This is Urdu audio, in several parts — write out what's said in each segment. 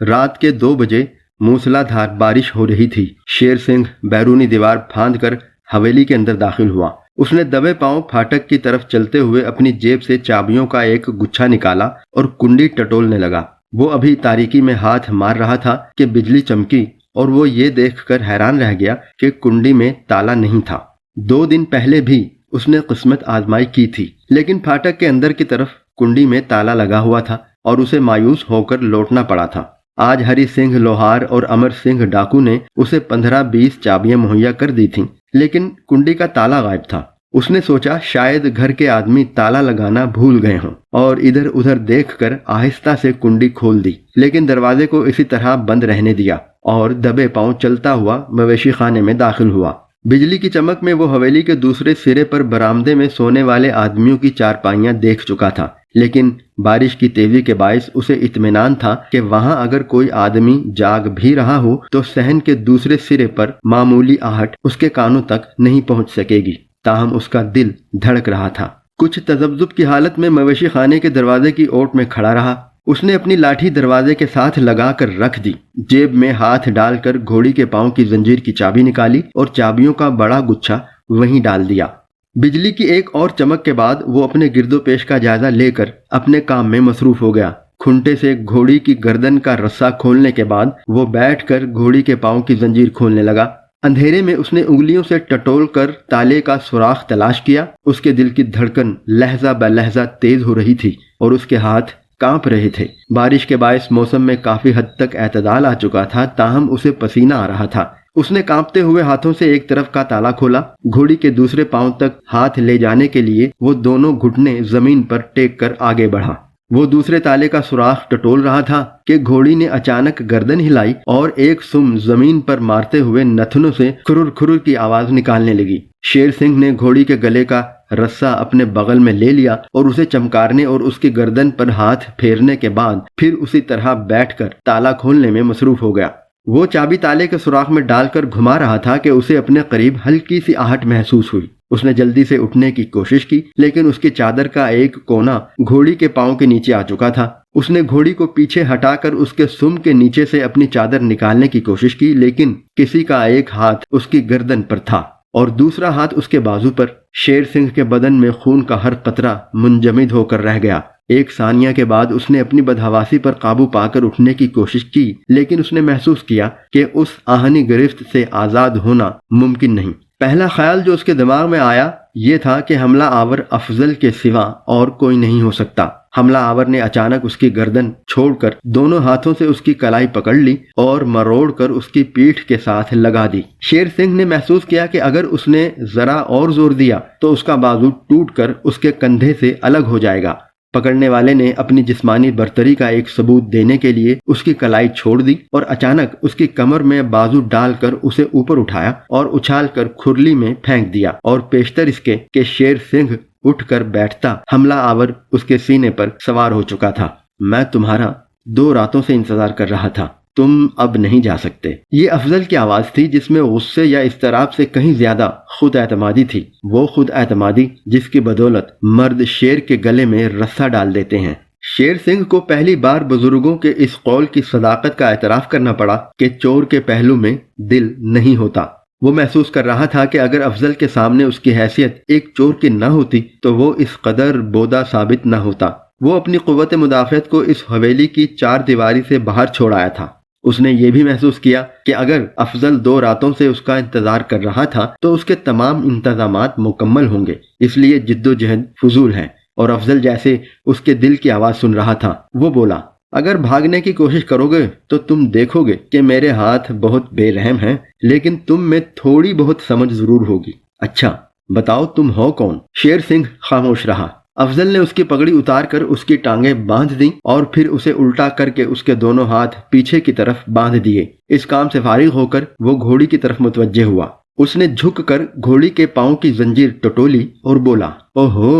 رات کے 2 بجے موسلا دھار بارش ہو رہی تھی۔ شیر سنگھ بیرونی دیوار پھاند کر حویلی کے اندر داخل ہوا۔ اس نے دبے پاؤں پھاٹک کی طرف چلتے ہوئے اپنی جیب سے چابیوں کا ایک گچھا نکالا اور کنڈی ٹٹولنے لگا۔ وہ ابھی تاریکی میں ہاتھ مار رہا تھا کہ بجلی چمکی اور وہ یہ دیکھ کر حیران رہ گیا کہ کنڈی میں تالا نہیں تھا۔ 2 دن پہلے بھی اس نے قسمت آزمائی کی تھی، لیکن پھاٹک کے اندر کی طرف کنڈی میں تالا لگا ہوا تھا اور اسے مایوس ہو کر لوٹنا پڑا تھا۔ آج ہری سنگھ لوہار اور امر سنگھ ڈاکو نے اسے 15-20 چابیاں مہیا کر دی تھیں، لیکن کنڈی کا تالا غائب تھا۔ اس نے سوچا شاید گھر کے آدمی تالا لگانا بھول گئے ہوں، اور ادھر ادھر دیکھ کر آہستہ سے کنڈی کھول دی، لیکن دروازے کو اسی طرح بند رہنے دیا اور دبے پاؤں چلتا ہوا مویشی خانے میں داخل ہوا۔ بجلی کی چمک میں وہ حویلی کے دوسرے سرے پر برآمدے میں سونے والے آدمیوں کی چارپائیاں دیکھ چکا تھا، لیکن بارش کی تیزی کے باعث اسے اطمینان تھا کہ وہاں اگر کوئی آدمی جاگ بھی رہا ہو تو صحن کے دوسرے سرے پر معمولی آہٹ اس کے کانوں تک نہیں پہنچ سکے گی۔ تاہم اس کا دل دھڑک رہا تھا۔ کچھ تذبذب کی حالت میں مویشی خانے کے دروازے کی اوٹ میں کھڑا رہا۔ اس نے اپنی لاٹھی دروازے کے ساتھ لگا کر رکھ دی، جیب میں ہاتھ ڈال کر گھوڑی کے پاؤں کی زنجیر کی چابی نکالی اور چابیوں کا بڑا گچھا وہیں ڈال دیا۔ بجلی کی ایک اور چمک کے بعد وہ اپنے گرد و پیش کا جائزہ لے کر اپنے کام میں مصروف ہو گیا۔ کھنٹے سے گھوڑی کی گردن کا رسہ کھولنے کے بعد وہ بیٹھ کر گھوڑی کے پاؤں کی زنجیر کھولنے لگا۔ اندھیرے میں اس نے انگلیوں سے ٹٹول کر تالے کا سوراخ تلاش کیا۔ اس کے دل کی دھڑکن لہجہ بہ لہجہ تیز ہو رہی تھی اور اس کے ہاتھ کانپ رہے تھے۔ بارش کے باعث موسم میں کافی حد تک اعتدال آ چکا تھا، تاہم اسے پسینہ آ رہا تھا۔ اس نے کانپتے ہوئے ہاتھوں سے ایک طرف کا تالا کھولا۔ گھوڑی کے دوسرے پاؤں تک ہاتھ لے جانے کے لیے وہ دونوں گھٹنے زمین پر ٹیک کر آگے بڑھا۔ وہ دوسرے تالے کا سوراخ ٹٹول رہا تھا کہ گھوڑی نے اچانک گردن ہلائی اور ایک سم زمین پر مارتے ہوئے نتنوں سے کھرر کھرر کی آواز نکالنے لگی۔ شیر سنگھ نے گھوڑی کے گلے کا رسہ اپنے بغل میں لے لیا اور اسے چمکارنے اور اس کی گردن پر ہاتھ پھیرنے کے بعد پھر اسی طرح بیٹھ کر تالا کھولنے میں مصروف ہو گیا۔ وہ چابی تالے کے سوراخ میں ڈال کر گھما رہا تھا کہ اسے اپنے قریب ہلکی سی آہٹ محسوس ہوئی۔ اس نے جلدی سے اٹھنے کی کوشش کی، لیکن اس کی چادر کا ایک کونا گھوڑی کے پاؤں کے نیچے آ چکا تھا۔ اس نے گھوڑی کو پیچھے ہٹا کر اس کے سم کے نیچے سے اپنی چادر نکالنے کی کوشش کی، لیکن کسی کا ایک ہاتھ اس کی گردن پر تھا اور دوسرا ہاتھ اس کے بازو پر۔ شیر سنگھ کے بدن میں خون کا ہر قطرہ منجمد ہو کر رہ گیا۔ ایک ثانیہ کے بعد اس نے اپنی بدحواسی پر قابو پا کر اٹھنے کی کوشش کی، لیکن اس نے محسوس کیا کہ اس آہنی گرفت سے آزاد ہونا ممکن نہیں۔ پہلا خیال جو اس کے دماغ میں آیا یہ تھا کہ حملہ آور افضل کے سوا اور کوئی نہیں ہو سکتا۔ حملہ آور نے اچانک اس کی گردن چھوڑ کر دونوں ہاتھوں سے اس کی کلائی پکڑ لی اور مروڑ کر اس کی پیٹھ کے ساتھ لگا دی۔ شیر سنگھ نے محسوس کیا کہ اگر اس نے ذرا اور زور دیا تو اس کا بازو ٹوٹ کر اس کے کندھے سے الگ ہو جائے گا۔ پکڑنے والے نے اپنی جسمانی برتری کا ایک ثبوت دینے کے لیے اس کی کلائی چھوڑ دی اور اچانک اس کی کمر میں بازو ڈال کر اسے اوپر اٹھایا اور اچھال کر کھرلی میں پھینک دیا، اور پیشتر اس کے کہ شیر سنگھ اٹھ کر بیٹھتا حملہ آور اس کے سینے پر سوار ہو چکا تھا۔ میں تمہارا 2 راتوں سے انتظار کر رہا تھا، تم اب نہیں جا سکتے۔ یہ افضل کی آواز تھی جس میں غصے یا اضطراب سے کہیں زیادہ خود اعتمادی تھی، وہ خود اعتمادی جس کی بدولت مرد شیر کے گلے میں رسہ ڈال دیتے ہیں۔ شیر سنگھ کو پہلی بار بزرگوں کے اس قول کی صداقت کا اعتراف کرنا پڑا کہ چور کے پہلو میں دل نہیں ہوتا۔ وہ محسوس کر رہا تھا کہ اگر افضل کے سامنے اس کی حیثیت ایک چور کی نہ ہوتی تو وہ اس قدر بودا ثابت نہ ہوتا۔ وہ اپنی قوت مدافعت کو اس حویلی کی 4 دیواری سے باہر چھوڑ آیا تھا۔ اس نے یہ بھی محسوس کیا کہ اگر افضل 2 راتوں سے اس کا انتظار کر رہا تھا تو اس کے تمام انتظامات مکمل ہوں گے، اس لیے جد و جہد فضول ہے۔ اور افضل جیسے اس کے دل کی آواز سن رہا تھا، وہ بولا، اگر بھاگنے کی کوشش کرو گے تو تم دیکھو گے کہ میرے ہاتھ بہت بے رحم ہیں، لیکن تم میں تھوڑی بہت سمجھ ضرور ہوگی۔ اچھا بتاؤ تم ہو کون؟ شیر سنگھ خاموش رہا۔ افضل نے اس کی پگڑی اتار کر اس کی ٹانگیں باندھ دیں اور پھر اسے الٹا کر کے اس کے دونوں ہاتھ پیچھے کی طرف باندھ دیے۔ اس کام سے فارغ ہو کر وہ گھوڑی کی طرف متوجہ ہوا۔ اس نے جھک کر گھوڑی کے پاؤں کی زنجیر ٹٹولی اور بولا، اوہو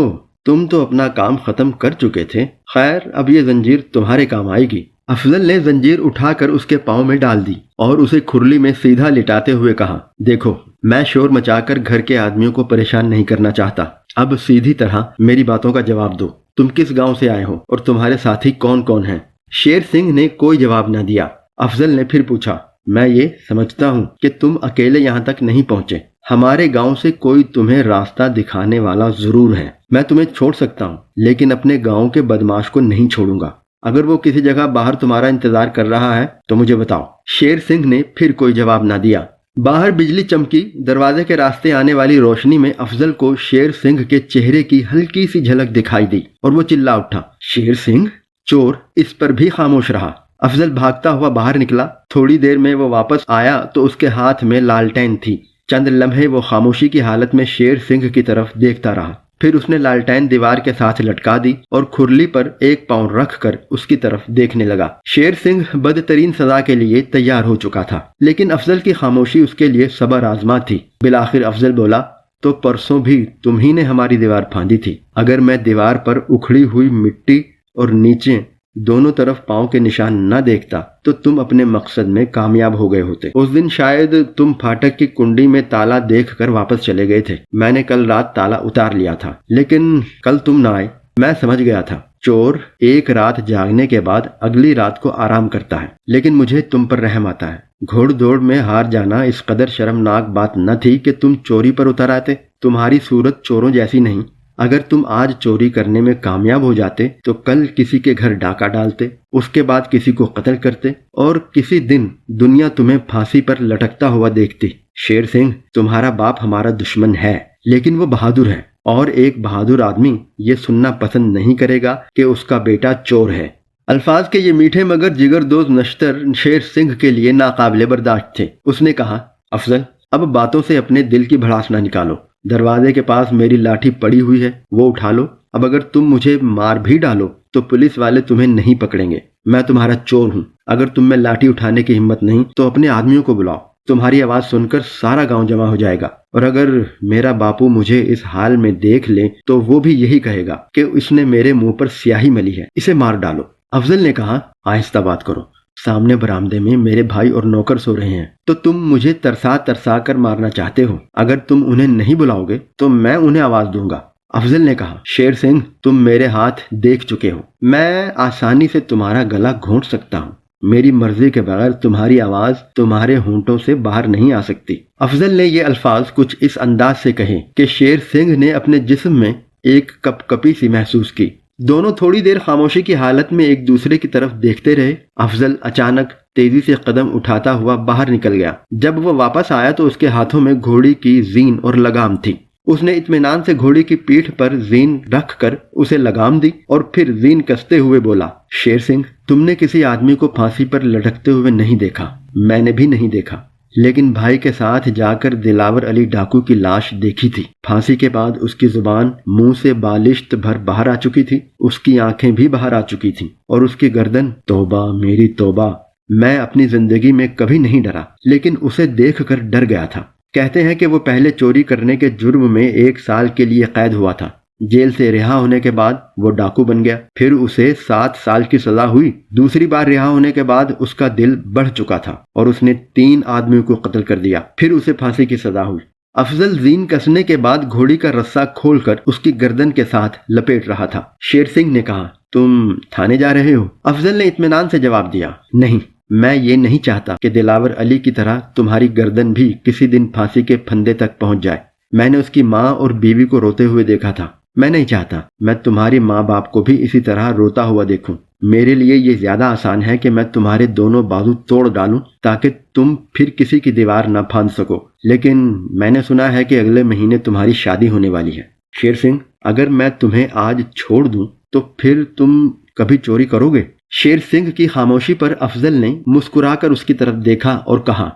تم تو اپنا کام ختم کر چکے تھے، خیر اب یہ زنجیر تمہارے کام آئے گی۔ افضل نے زنجیر اٹھا کر اس کے پاؤں میں ڈال دی اور اسے کھرلی میں سیدھا لٹاتے ہوئے کہا، دیکھو میں شور مچا کر گھر کے آدمیوں کو پریشان نہیں کرنا چاہتا، اب سیدھی طرح میری باتوں کا جواب دو۔ تم کس گاؤں سے آئے ہو اور تمہارے ساتھی کون کون ہیں؟ شیر سنگھ نے کوئی جواب نہ دیا۔ افضل نے پھر پوچھا، میں یہ سمجھتا ہوں کہ تم اکیلے یہاں تک نہیں پہنچے، ہمارے گاؤں سے کوئی تمہیں راستہ دکھانے والا ضرور ہے۔ میں تمہیں چھوڑ سکتا ہوں لیکن اپنے گاؤں کے بدماش کو نہیں چھوڑوں گا۔ اگر وہ کسی جگہ باہر تمہارا انتظار کر رہا ہے تو مجھے بتاؤ۔ شیر سنگھ نے پھر کوئی جواب نہ دیا۔ باہر بجلی چمکی، دروازے کے راستے آنے والی روشنی میں افضل کو شیر سنگھ کے چہرے کی ہلکی سی جھلک دکھائی دی اور وہ چلا اٹھا، شیر سنگھ؟ چور اس پر بھی خاموش رہا۔ افضل بھاگتا ہوا باہر نکلا۔ تھوڑی دیر میں وہ واپس آیا تو اس کے ہاتھ میں لالٹین تھی۔ چند لمحے وہ خاموشی کی حالت میں شیر سنگھ کی طرف دیکھتا رہا، پھر اس نے لالٹین دیوار کے ساتھ لٹکا دی اور کھرلی پر ایک پاؤں رکھ کر اس کی طرف دیکھنے لگا۔ شیر سنگھ بدترین سزا کے لیے تیار ہو چکا تھا، لیکن افضل کی خاموشی اس کے لیے صبر آزما تھی۔ بالآخر افضل بولا، تو پرسوں بھی تم ہی نے ہماری دیوار پھاندی تھی۔ اگر میں دیوار پر اکھڑی ہوئی مٹی اور نیچے دونوں طرف پاؤں کے نشان نہ دیکھتا تو تم اپنے مقصد میں کامیاب ہو گئے ہوتے۔ اس دن شاید تم پھاٹک کی کنڈی میں تالا دیکھ کر واپس چلے گئے تھے۔ میں نے کل رات تالا اتار لیا تھا، لیکن کل تم نہ آئے۔ میں سمجھ گیا تھا چور ایک رات جاگنے کے بعد اگلی رات کو آرام کرتا ہے، لیکن مجھے تم پر رحم آتا ہے۔ گھوڑ دوڑ میں ہار جانا اس قدر شرمناک بات نہ تھی کہ تم چوری پر اتر آتے۔ تمہاری صورت چوروں جیسی نہیں۔ اگر تم آج چوری کرنے میں کامیاب ہو جاتے تو کل کسی کے گھر ڈاکہ ڈالتے، اس کے بعد کسی کو قتل کرتے، اور کسی دن دنیا تمہیں پھانسی پر لٹکتا ہوا دیکھتی۔ شیر سنگھ، تمہارا باپ ہمارا دشمن ہے، لیکن وہ بہادر ہے، اور ایک بہادر آدمی یہ سننا پسند نہیں کرے گا کہ اس کا بیٹا چور ہے۔ الفاظ کے یہ میٹھے مگر جگر دوز نشتر شیر سنگھ کے لیے ناقابل برداشت تھے۔ اس نے کہا، افضل، اب باتوں سے اپنے دل کی بھڑاس نہ نکالو۔ دروازے کے پاس میری لاٹھی پڑی ہوئی ہے، وہ اٹھا لو۔ اب اگر تم مجھے مار بھی ڈالو تو پولیس والے تمہیں نہیں پکڑیں گے۔ میں تمہارا چور ہوں۔ اگر تم میں لاٹھی اٹھانے کی ہمت نہیں تو اپنے آدمیوں کو بلاؤ۔ تمہاری آواز سن کر سارا گاؤں جمع ہو جائے گا، اور اگر میرا باپو مجھے اس حال میں دیکھ لے تو وہ بھی یہی کہے گا کہ اس نے میرے منہ پر سیاہی ملی ہے، اسے مار ڈالو۔ افضل نے کہا، آہستہ بات کرو، سامنے برآمدے میں میرے بھائی اور نوکر سو رہے ہیں، تو تم مجھے ترسا ترسا کر مارنا چاہتے ہو۔ اگر تم انہیں نہیں بلاؤ گے تو میں انہیں آواز دوں گا۔ افضل نے کہا، شیر سنگھ، تم میرے ہاتھ دیکھ چکے ہو، میں آسانی سے تمہارا گلا گھونٹ سکتا ہوں۔ میری مرضی کے بغیر تمہاری آواز تمہارے ہونٹوں سے باہر نہیں آ سکتی۔ افضل نے یہ الفاظ کچھ اس انداز سے کہے کہ شیر سنگھ نے اپنے جسم میں ایک کپ کپی سی محسوس کی۔ دونوں تھوڑی دیر خاموشی کی حالت میں ایک دوسرے کی طرف دیکھتے رہے۔ افضل اچانک تیزی سے قدم اٹھاتا ہوا باہر نکل گیا۔ جب وہ واپس آیا تو اس کے ہاتھوں میں گھوڑی کی زین اور لگام تھی۔ اس نے اطمینان سے گھوڑی کی پیٹھ پر زین رکھ کر اسے لگام دی اور پھر زین کستے ہوئے بولا، شیر سنگھ، تم نے کسی آدمی کو پھانسی پر لٹکتے ہوئے نہیں دیکھا، میں نے بھی نہیں دیکھا، لیکن بھائی کے ساتھ جا کر دلاور علی ڈاکو کی لاش دیکھی تھی۔ پھانسی کے بعد اس کی زبان منہ سے بالشت بھر باہر آ چکی تھی، اس کی آنکھیں بھی باہر آ چکی تھیں، اور اس کی گردن، توبہ میری توبہ، میں اپنی زندگی میں کبھی نہیں ڈرا، لیکن اسے دیکھ کر ڈر گیا تھا۔ کہتے ہیں کہ وہ پہلے چوری کرنے کے جرم میں 1 سال کے لیے قید ہوا تھا۔ جیل سے رہا ہونے کے بعد وہ ڈاکو بن گیا، پھر اسے 7 سال کی سزا ہوئی۔ دوسری بار رہا ہونے کے بعد اس کا دل بڑھ چکا تھا اور اس نے 3 آدمیوں کو قتل کر دیا، پھر اسے پھانسی کی سزا ہوئی۔ افضل زین کسنے کے بعد گھوڑی کا رسہ کھول کر اس کی گردن کے ساتھ لپیٹ رہا تھا۔ شیر سنگھ نے کہا، تم تھانے جا رہے ہو؟ افضل نے اطمینان سے جواب دیا، نہیں، میں یہ نہیں چاہتا کہ دلاور علی کی طرح تمہاری گردن بھی کسی دن پھانسی کے پھندے تک پہنچ جائے۔ میں نے اس کی ماں اور بیوی کو روتے ہوئے دیکھا تھا، میں نہیں چاہتا میں تمہاری ماں باپ کو بھی اسی طرح روتا ہوا دیکھوں۔ میرے لیے یہ زیادہ آسان ہے کہ میں تمہارے دونوں بازو توڑ ڈالوں تاکہ تم پھر کسی کی دیوار نہ پھاند سکو، لیکن میں نے سنا ہے کہ اگلے مہینے تمہاری شادی ہونے والی ہے۔ شیر سنگھ، اگر میں تمہیں آج چھوڑ دوں تو پھر تم کبھی چوری کرو گے؟ شیر سنگھ کی خاموشی پر افضل نے مسکرا کر اس کی طرف دیکھا اور کہا،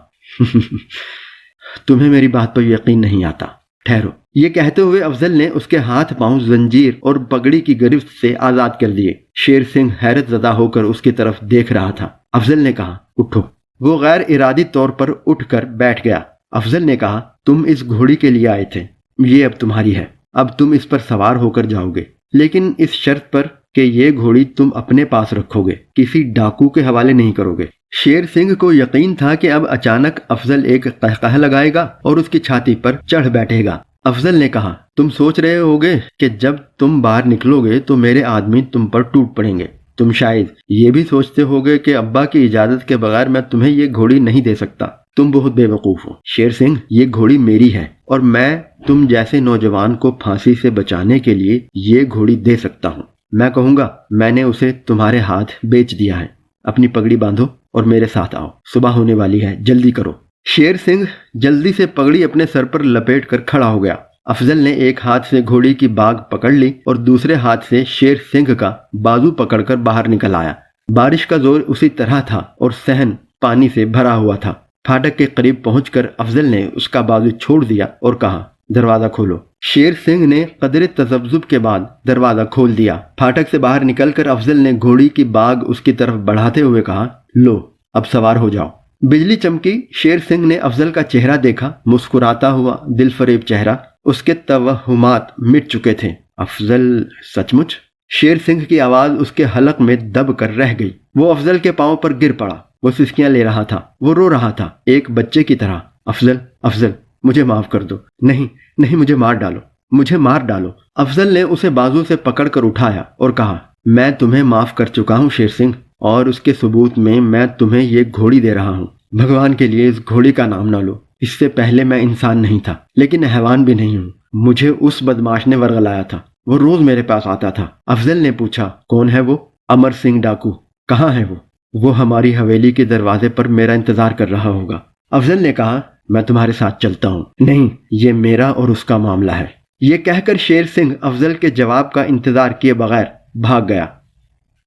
تمہیں میری بات پر یقین نہیں آتا، ٹھہرو۔ یہ کہتے ہوئے افضل نے اس کے ہاتھ پاؤں زنجیر اور پگڑی کی گرفت سے آزاد کر دیے۔ شیر سنگھ حیرت زدہ ہو کر اس کی طرف دیکھ رہا تھا۔ افضل نے کہا، اٹھو۔ وہ غیر ارادی طور پر اٹھ کر بیٹھ گیا۔ افضل نے کہا، تم اس گھوڑی کے لیے آئے تھے، یہ اب تمہاری ہے، اب تم اس پر سوار ہو کر جاؤ گے، لیکن اس شرط پر کہ یہ گھوڑی تم اپنے پاس رکھو گے، کسی ڈاکو کے حوالے نہیں کرو گے۔ شیر سنگھ کو یقین تھا کہ اب اچانک افضل ایک قہقہ لگائے گا اور اس کی چھاتی پر چڑھ بیٹھے گا۔ افضل نے کہا، تم سوچ رہے ہوگے کہ جب تم باہر نکلو گے تو میرے آدمی تم پر ٹوٹ پڑیں گے، تم شاید یہ بھی سوچتے ہوگے کہ ابا کی اجازت کے بغیر میں تمہیں یہ گھوڑی نہیں دے سکتا۔ تم بہت بے وقوف ہو شیر سنگھ، یہ گھوڑی میری ہے اور میں تم جیسے نوجوان کو پھانسی سے بچانے کے لیے یہ گھوڑی دے سکتا ہوں۔ میں کہوں گا میں نے اسے تمہارے ہاتھ بیچ دیا ہے۔ اپنی پگڑی باندھو اور میرے ساتھ آؤ، صبح ہونے والی ہے، جلدی کرو۔ شیر سنگھ جلدی سے پگڑی اپنے سر پر لپیٹ کر کھڑا ہو گیا۔ افضل نے ایک ہاتھ سے گھوڑی کی باگ پکڑ لی اور دوسرے ہاتھ سے شیر سنگھ کا بازو پکڑ کر باہر نکل آیا۔ بارش کا زور اسی طرح تھا اور صحن پانی سے بھرا ہوا تھا۔ پھاٹک کے قریب پہنچ کر افضل نے اس کا بازو چھوڑ دیا اور کہا، دروازہ کھولو۔ شیر سنگھ نے قدرے تذبذب کے بعد دروازہ کھول دیا۔ پھاٹک سے باہر نکل کر افضل نے گھوڑی کی باگ اس کی طرف بڑھاتے ہوئے کہا، لو اب سوار ہو جاؤ۔ بجلی چمکی۔ شیر سنگھ نے افضل کا چہرہ دیکھا، مسکراتا ہوا دل فریب چہرہ۔ اس کے توہمات مٹ چکے تھے۔ افضل سچ مچ؟ شیر سنگھ کی آواز اس کے حلق میں دب کر رہ گئی۔ وہ افضل کے پاؤں پر گر پڑا۔ وہ سسکیاں لے رہا تھا، وہ رو رہا تھا ایک بچے کی طرح۔ افضل، افضل مجھے معاف کر دو، نہیں نہیں مجھے مار ڈالو، مجھے مار ڈالو۔ افضل نے اسے بازو سے پکڑ کر اٹھایا اور کہا، میں تمہیں معاف کر چکا ہوں شیر سنگھ، اور اس کے ثبوت میں تمہیں یہ گھوڑی دے رہا ہوں۔ بھگوان کے لیے اس گھوڑی کا نام نہ لو۔ اس سے پہلے میں انسان نہیں تھا، لیکن حیوان بھی نہیں ہوں۔ مجھے اس بدماش نے ورغلایا تھا، وہ روز میرے پاس آتا تھا۔ افضل نے پوچھا، کون ہے وہ؟ امر سنگھ ڈاکو۔ کہاں ہے وہ؟ وہ ہماری حویلی کے دروازے پر میرا انتظار کر رہا ہوگا۔ افضل نے کہا، میں تمہارے ساتھ چلتا ہوں۔ نہیں، یہ میرا اور اس کا معاملہ ہے۔ یہ کہہ کر شیر سنگھ افضل کے جواب کا انتظار کیے بغیر بھاگ گیا۔